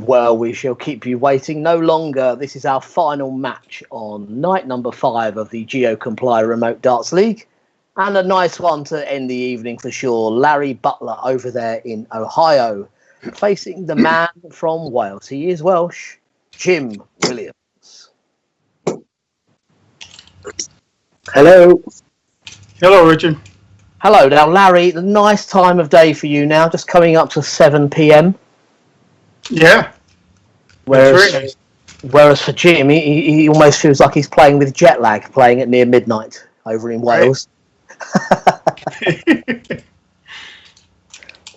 Well, we shall keep you waiting no longer. This is our final match on night number 5 of the GeoComply Remote Darts League. And a nice one to end the evening for sure. Larry Butler over there in Ohio, facing the man from Wales. He is Welsh, Jim Williams. Hello. Hello, Richard. Hello. Now, Larry, the nice time of day for you now, just coming up to 7 p.m. Yeah. Whereas for Jim, he almost feels like he's playing with jet lag, playing at near midnight over in Wales. Right.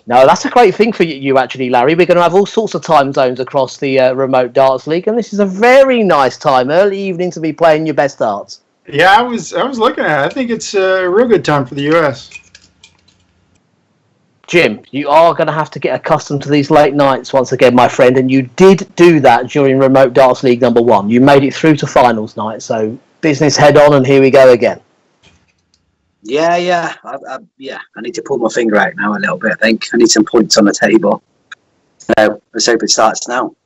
No, that's a great thing for you actually, Larry. We're going to have all sorts of time zones across the Remote Darts League, and this is a very nice time, early evening, to be playing your best darts. Yeah, I was looking at it. I think it's a real good time for the U.S. Jim, you are going to have to get accustomed to these late nights once again, my friend, and you did do that during Remote Darts League number 1. You made it through to finals night, so business head on, and here we go again. Yeah. I need to pull my finger out now a little bit, I think. I need some points on the table. So let's hope it starts now.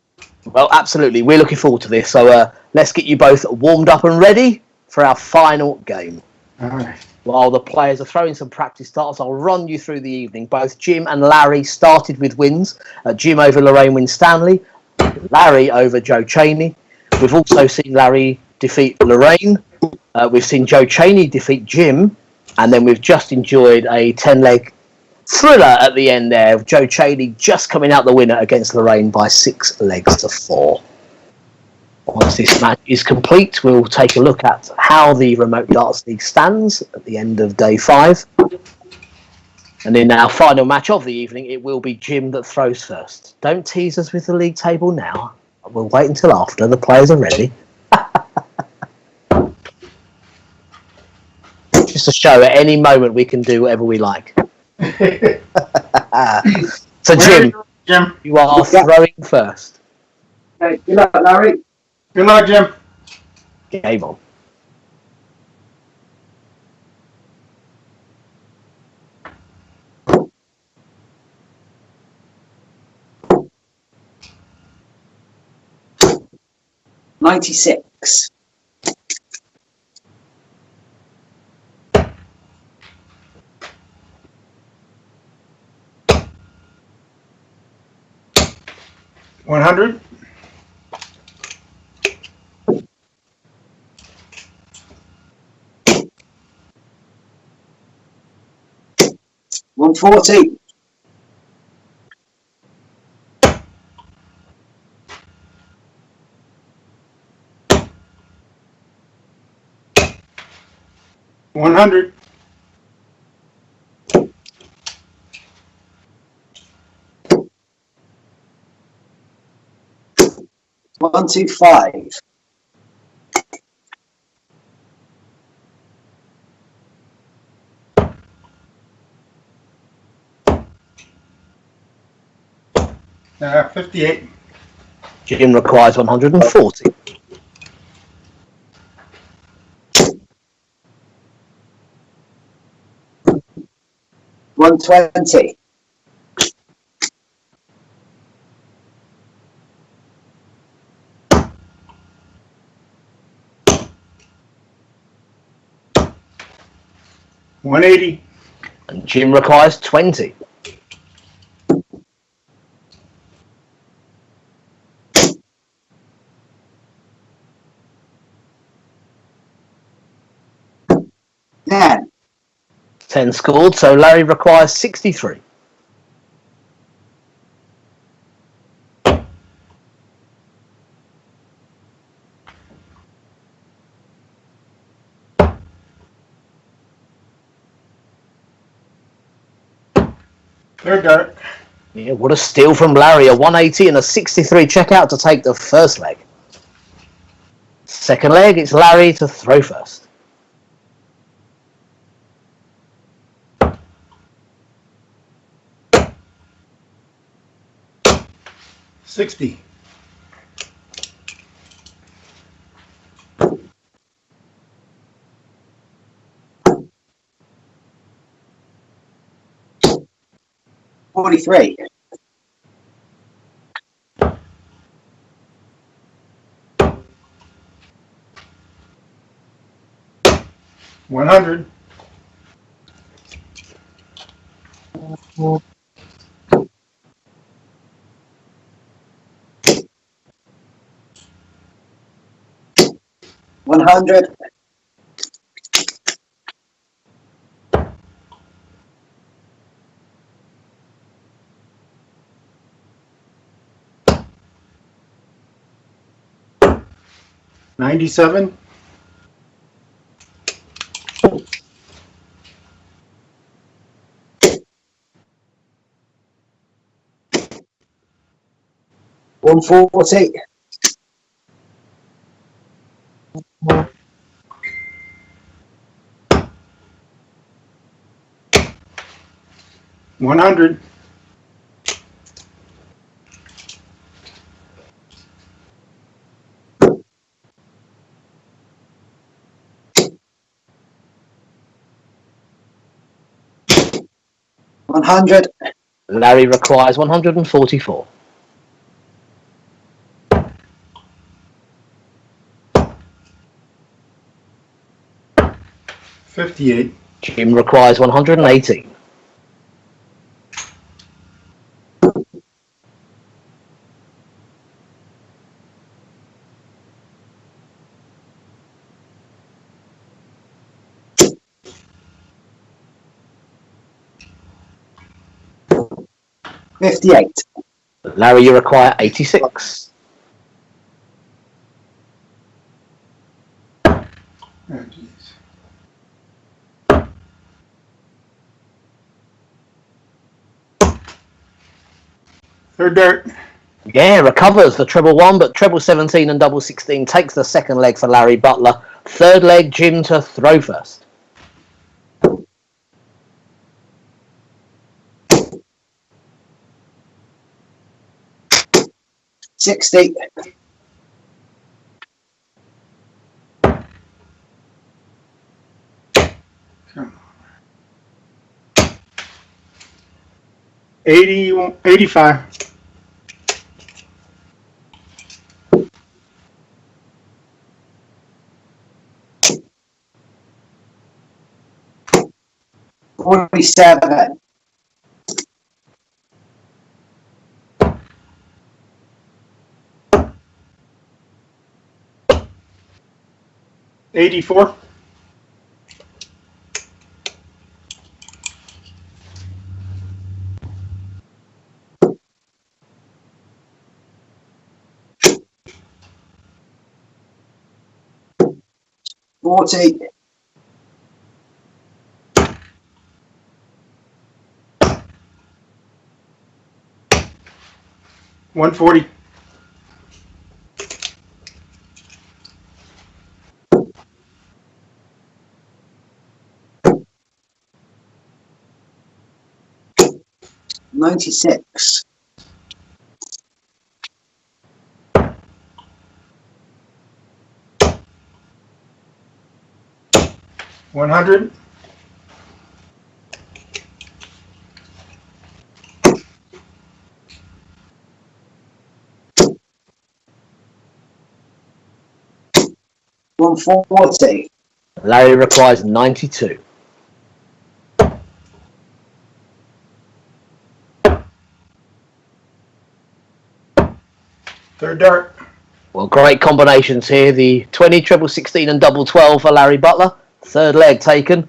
Well, absolutely. We're looking forward to this. So let's get you both warmed up and ready for our final game. All right. While the players are throwing some practice starts, I'll run you through the evening. Both Jim and Larry started with wins. Jim over Lorraine Winstanley, Larry over Joe Chaney. We've also seen Larry defeat Lorraine. We've seen Joe Chaney defeat Jim. And then we've just enjoyed a 10-leg thriller at the end there. Joe Chaney just coming out the winner against Lorraine by 6 legs to 4. Once this match is complete, we'll take a look at how the Remote Darts League stands at the end of day 5. And in our final match of the evening, it will be Jim that throws first. Don't tease us with the league table now. We'll wait until after the players are ready. Just a show, at any moment we can do whatever we like. So Jim, you are throwing first. Okay, good luck, Larry. Good luck, Jim. Game on. $96. $100. $140. $100. $125. $58. Jim requires 140. $120. $180. And Jim requires 20. $10. 10 scored, so Larry requires 63. Third dart. Yeah, what a steal from Larry. A 180 and a 63 checkout to take the first leg. Second leg, it's Larry to throw first. $60. $43. 100. $100. $97. $140. $100. $100. Larry requires 144. $58. Jim requires 118. $58. Larry, you require 86. Oh, geez. Third dart. Yeah, recovers the treble 1, but treble 17 and double 16 takes the second leg for Larry Butler. Third leg, Jim to throw first. $60. Come on. 85. $47. $84. $40. $140. $96. $100. $140. Larry requires 92. Third dart. Well, great combinations here. The 20, treble 16 and double 12 for Larry Butler. Third leg taken.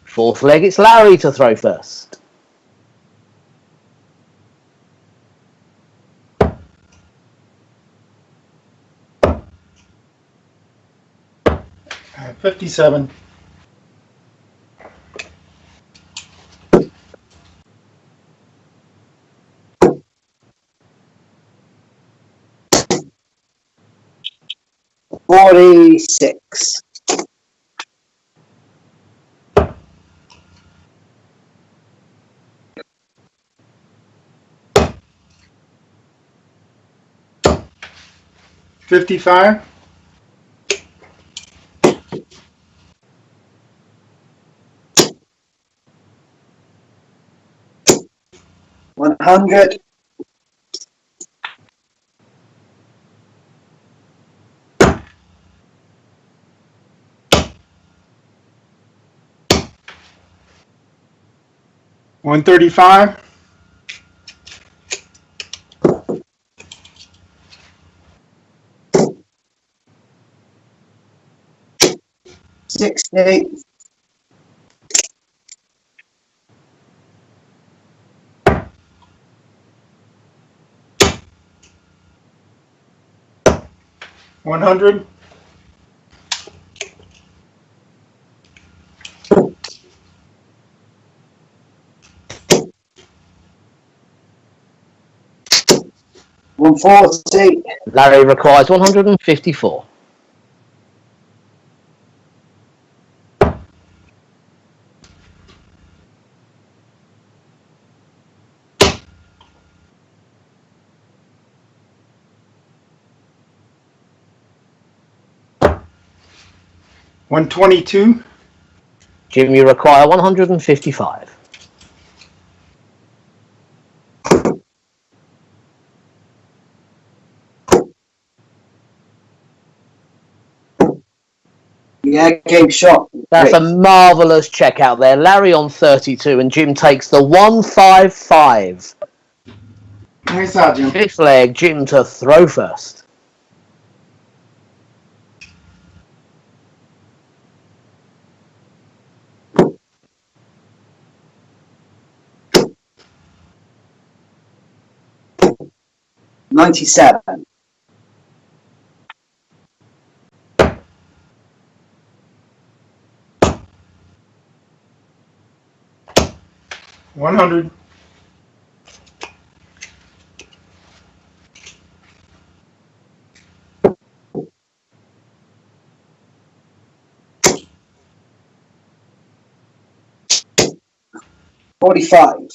Fourth leg, it's Larry to throw first. $57. $46. $55. $100. 135. 60. 100. 140. Larry requires 154. 122. Jim, you require 155. Game shot. That's Great. a marvellous check out there. Larry on 32 and Jim takes the 155. Nice out, Jim. Fifth leg, Jim to throw first. $97. 100. 45.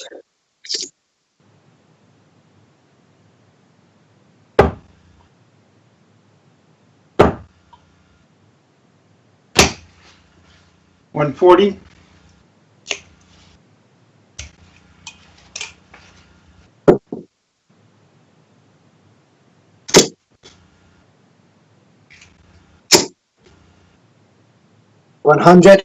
140. 100.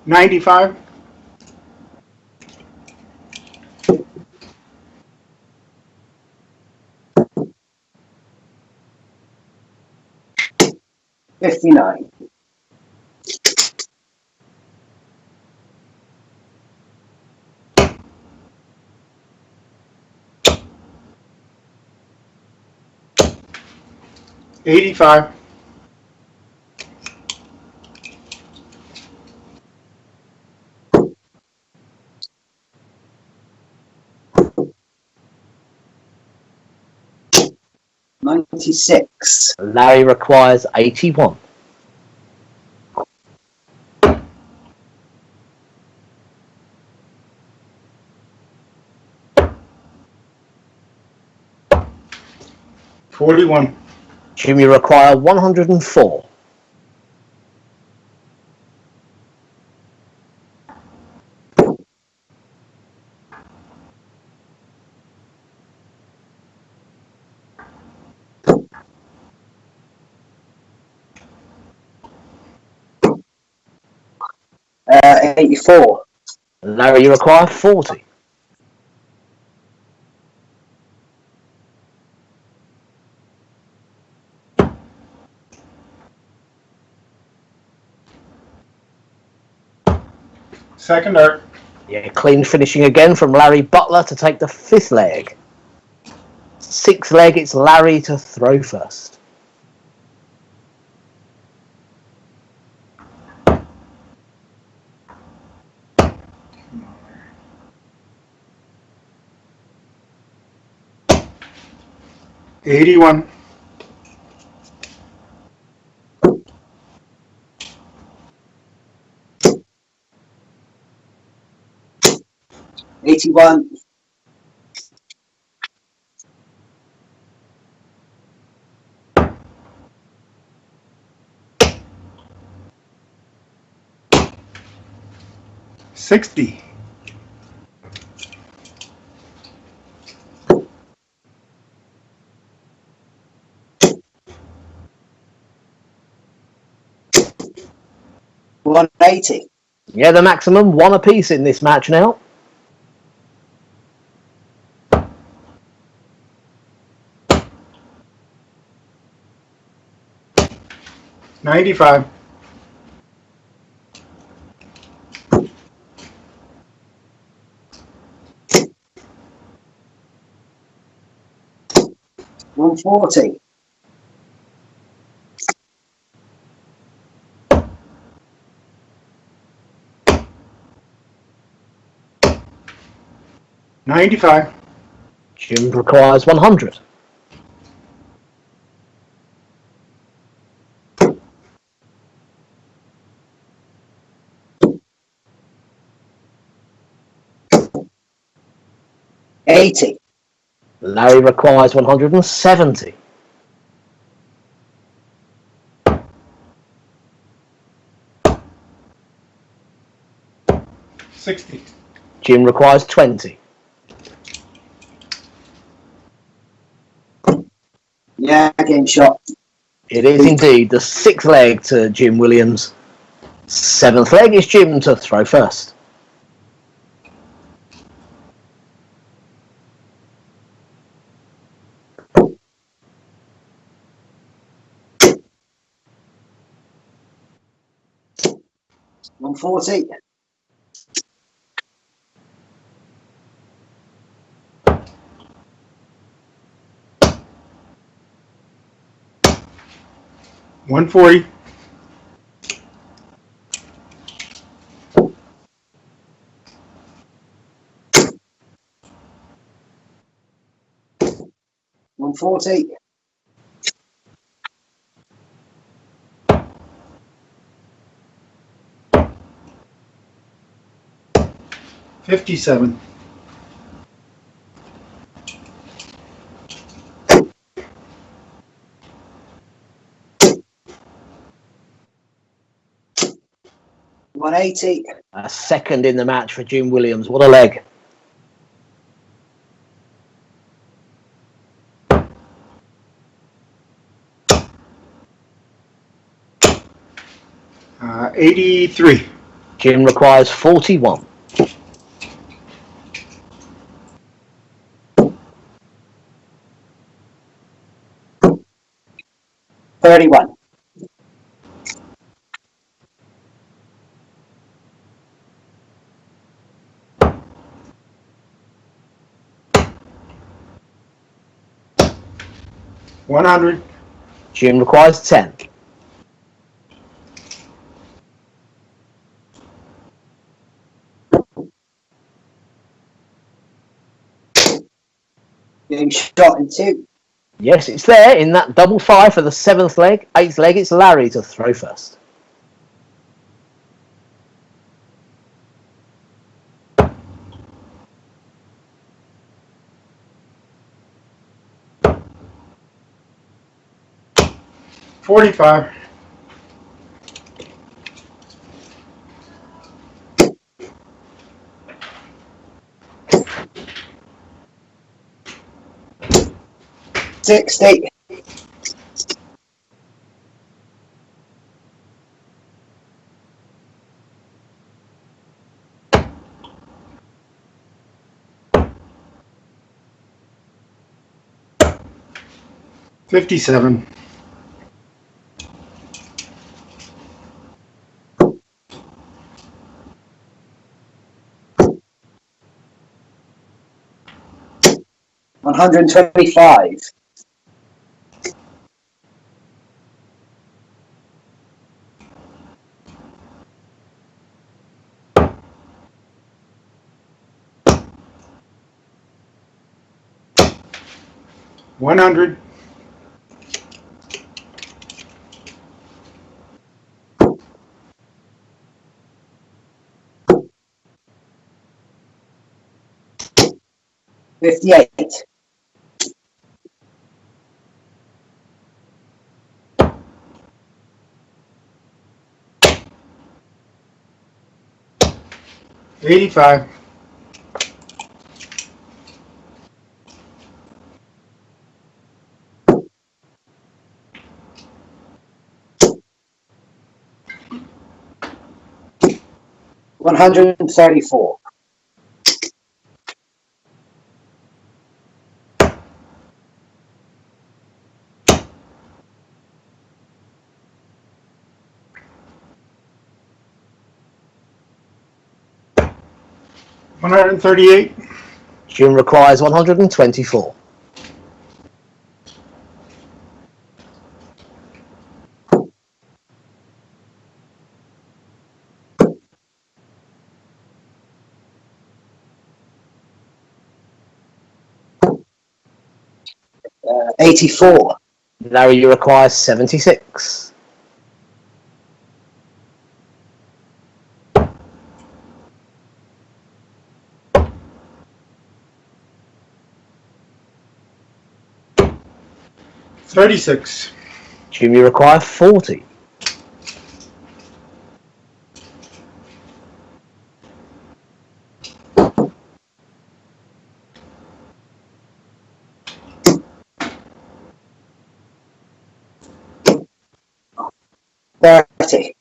95. 59. 85. 96. Larry requires 81. 41. Jim, you require 104. 84. Larry, you require 40. 2nd dart. Yeah, clean finishing again from Larry Butler to take the fifth leg. Sixth leg, it's Larry to throw first. $81. 81. 60. 180. Yeah, the maximum, one apiece in this match now. $95. $140. $95. Jim requires 100. $80. Larry requires 170. $60. Jim requires 20. Yeah, game shot. It is indeed the sixth leg to Jim Williams. Seventh leg is Jim to throw first. $140. $140. $140. $57. $180. A second in the match for Jim Williams. What a leg. $83. Jim requires 41. $31. $100. Jim requires 10. Game shot in 2. Yes, it's there in that double five for the seventh leg. Eighth leg, it's Larry to throw first. $45. $60. $57. $125. $100. $58. $85. 134. $138. Jim requires 124. Uh, 84. Larry, you require 76. $36. Jim, you require 40. $30.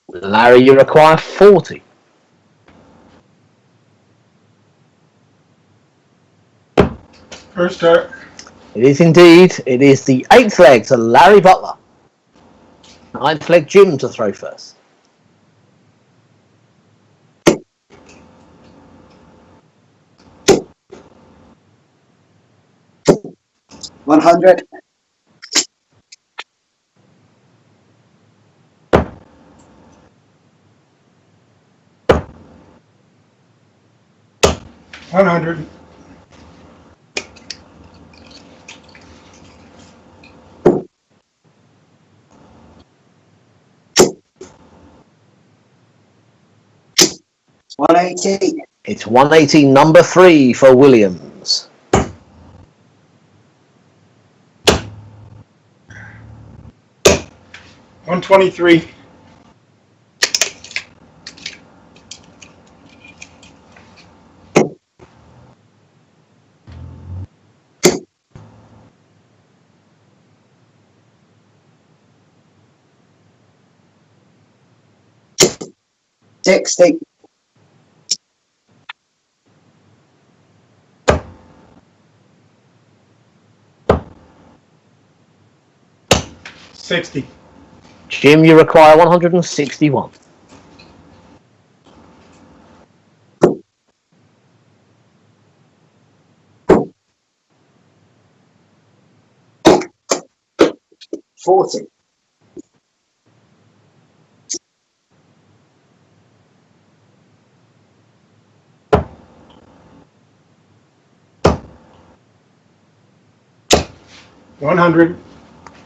Larry, you require 40. First start. It is indeed. It is the 8th leg to Larry Butler. 9th leg, Jim to throw first. 100. 100. 180. It's 180, number 3 for Williams. 123. 60. 60. Jim, you require 161. 40. 100.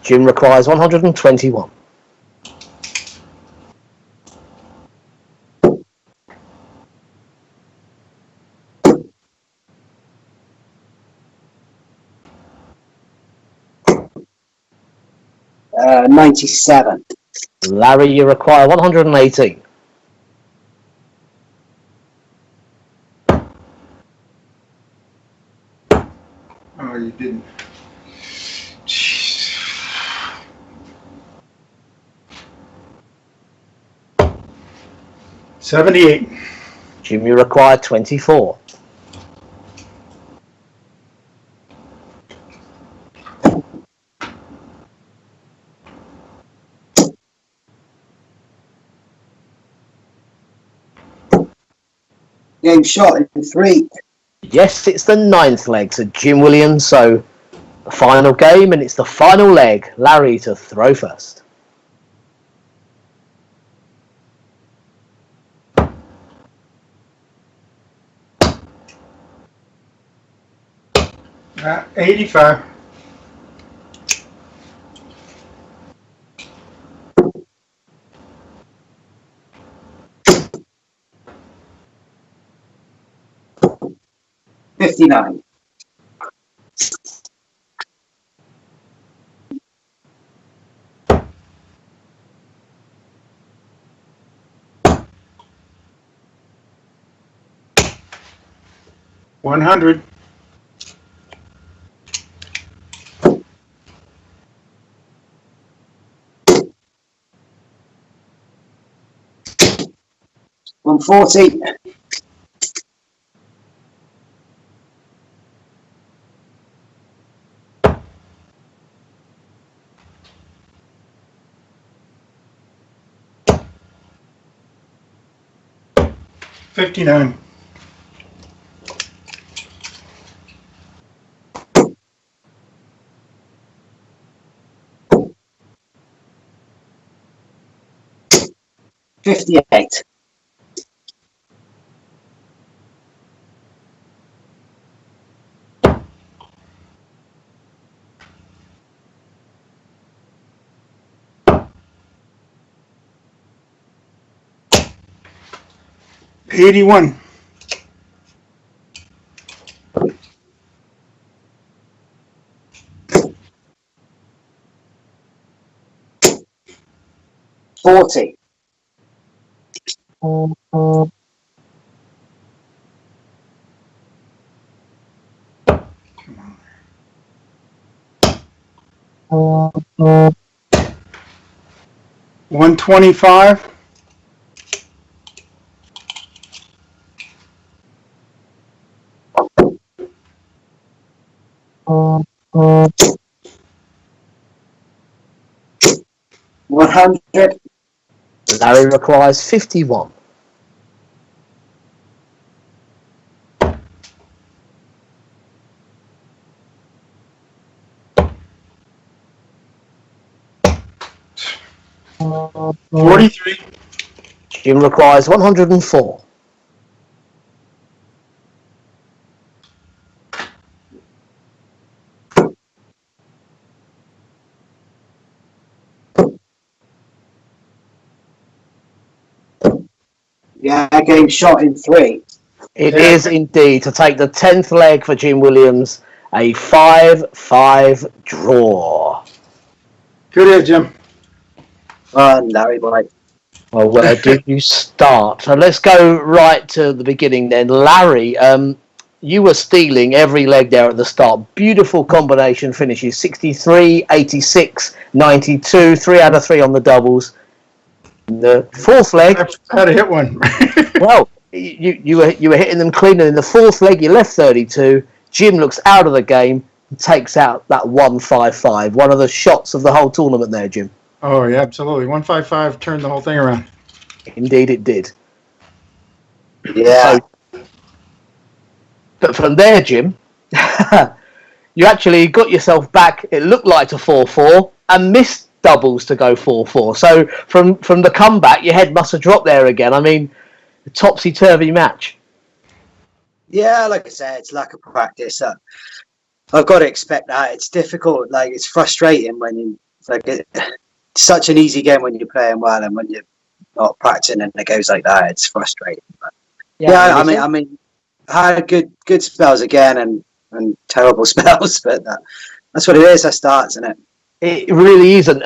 Jim requires 121. 97. Larry, you require 118. Oh, you didn't. Jeez. 78. Jim, you require 24. 'Game shot in 3. Yes, it's the 9th leg, so Jim Williams, so the final game, and it's the final leg. Larry to throw first. Uh, 85. 59. 100. 140. $59. $58. $81. $40. $125. $100. Larry requires 51. $43. Jim requires 104. Yeah, game shot in 3. It is indeed to take the 10th leg for Jim Williams, a 5-5 draw. Good hit, Jim. Larry boy. Well, where do you start? So let's go right to the beginning then. Larry, you were stealing every leg there at the start. Beautiful combination finishes, 63, 86, 92, 3 out of 3 on the doubles. The fourth leg... I had to hit one. Well, you were hitting them cleaner. In the fourth leg, you left 32. Jim looks out of the game and takes out that 155. One of the shots of the whole tournament there, Jim. Oh, yeah, absolutely. 155 turned the whole thing around. Indeed, it did. Yeah. So, but from there, Jim, you actually got yourself back, it looked like, to 4-4 and missed doubles to go 4-4. So from the comeback, your head must have dropped there again. I mean, a topsy-turvy match. Yeah, like I said, it's lack of practice. I've got to expect that. It's difficult. Like, it's frustrating when you it's such an easy game when you're playing well, and when you're not practicing and it goes like that, it's frustrating. But yeah, I mean, I had good spells again and terrible spells, but that's what it is. That starts, isn't it? It really is, and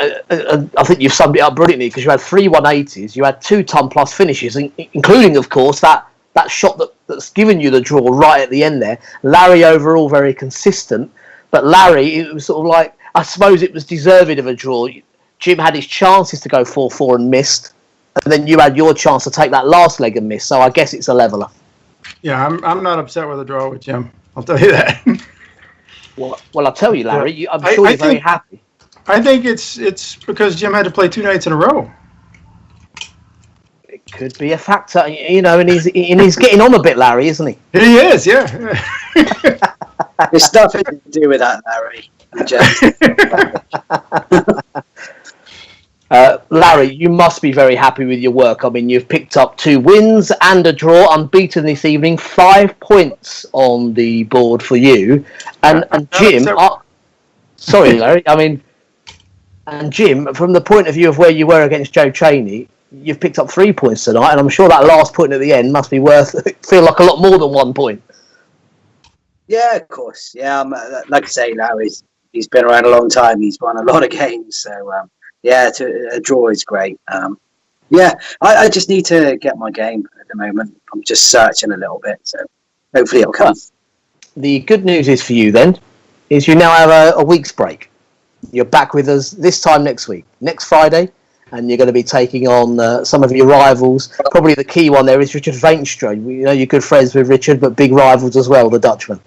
I think you've summed it up brilliantly, because you had 3 180s, you had 2 ton plus finishes, including, of course, that shot that's given you the draw right at the end there. Larry overall very consistent, but Larry, it was sort of like, I suppose it was deserving of a draw. Jim had his chances to go 4-4 and missed, and then you had your chance to take that last leg and miss. So I guess it's a leveler. Yeah, I'm not upset with the draw with Jim. I'll tell you that. Well, I'll tell you, Larry, I'm sure you're very happy. I think it's because Jim had to play 2 nights in a row. It could be a factor, and he's getting on a bit, Larry, isn't he? He is, yeah. There's nothing to do with that, Larry. Larry, you must be very happy with your work. I mean, you've picked up 2 wins and a draw, unbeaten this evening, 5 points on the board for you. And Jim, sorry, Larry, and Jim, from the point of view of where you were against Joe Chaney, you've picked up 3 points tonight, and I'm sure that last point at the end must be feel like a lot more than 1 point. Yeah, of course. Yeah, like I say, Larry, he's been around a long time. He's won a lot of games, so yeah, a draw is great. Yeah, I just need to get my game at the moment. I'm just searching a little bit, so hopefully it'll come. The good news is for you then, is you now have a week's break. You're back with us this time next week, next Friday, and you're going to be taking on some of your rivals. Probably the key one there is Richard Veenstra. You know, you're good friends with Richard, but big rivals as well, the Dutchman.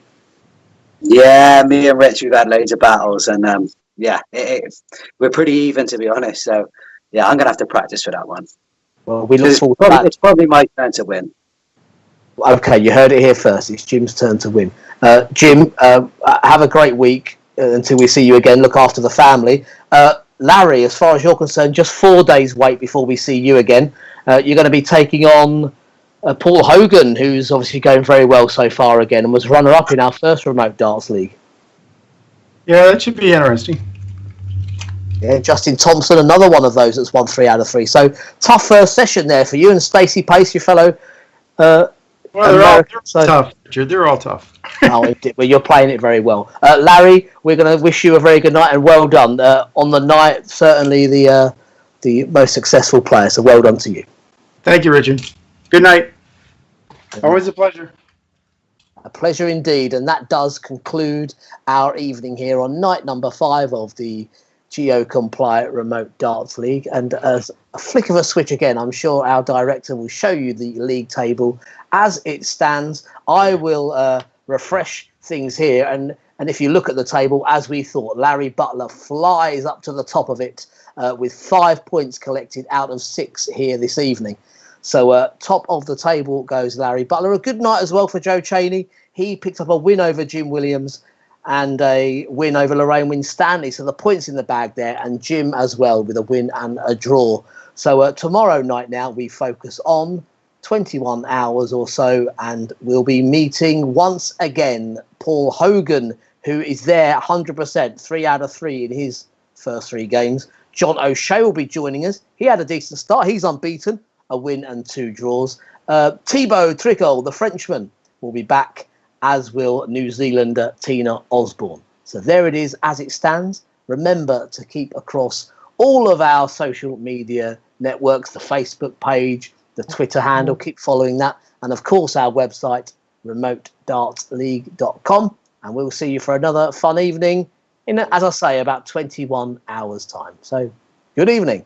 Yeah, me and Rich, we've had loads of battles, and we're pretty even, to be honest. So, yeah, I'm going to have to practice for that one. Well, we look forward to that. It's probably my turn to win. Okay, you heard it here first. It's Jim's turn to win. Jim, have a great week until we see you again. Look after the family. Larry, as far as you're concerned, just 4 days wait before we see you again. You're going to be taking on Paul Hogan, who's obviously going very well so far again and was runner-up in our first Remote Darts League. Yeah, that should be interesting. Yeah, Justin Thompson, another one of those that's won 3 out of 3. So tough first session there for you, and Stacey Pace, your fellow. Well, they're all so, tough, Richard. They're all tough. well, you're playing it very well. Larry, we're going to wish you a very good night and well done. On the night, certainly the most successful player, so well done to you. Thank you, Richard. Good night. Always a pleasure. A pleasure indeed, and that does conclude our evening here on night number 5 of the GeoComply Remote Darts League. And as a flick of a switch again, I'm sure our director will show you the league table as it stands. I will refresh things here, and if you look at the table, as we thought, Larry Butler flies up to the top of it with 5 points collected out of 6 here this evening. So top of the table goes Larry Butler. A good night as well for Joe Chaney. He picked up a win over Jim Williams and a win over Lorraine Winstanley. So the points in the bag there, and Jim as well with a win and a draw. So tomorrow night now we focus on 21 hours or so, and we'll be meeting once again Paul Hogan, who is there 100%, 3 out of 3 in his first 3 games. John O'Shea will be joining us. He had a decent start. He's unbeaten, a win and 2 draws. Thibaut Tricol, the Frenchman, will be back, as will New Zealander Tina Osborne. So there it is as it stands. Remember to keep across all of our social media networks, the Facebook page, the Twitter handle, keep following that. And of course, our website, remotedartsleague.com. And we'll see you for another fun evening in, as I say, about 21 hours time. So good evening.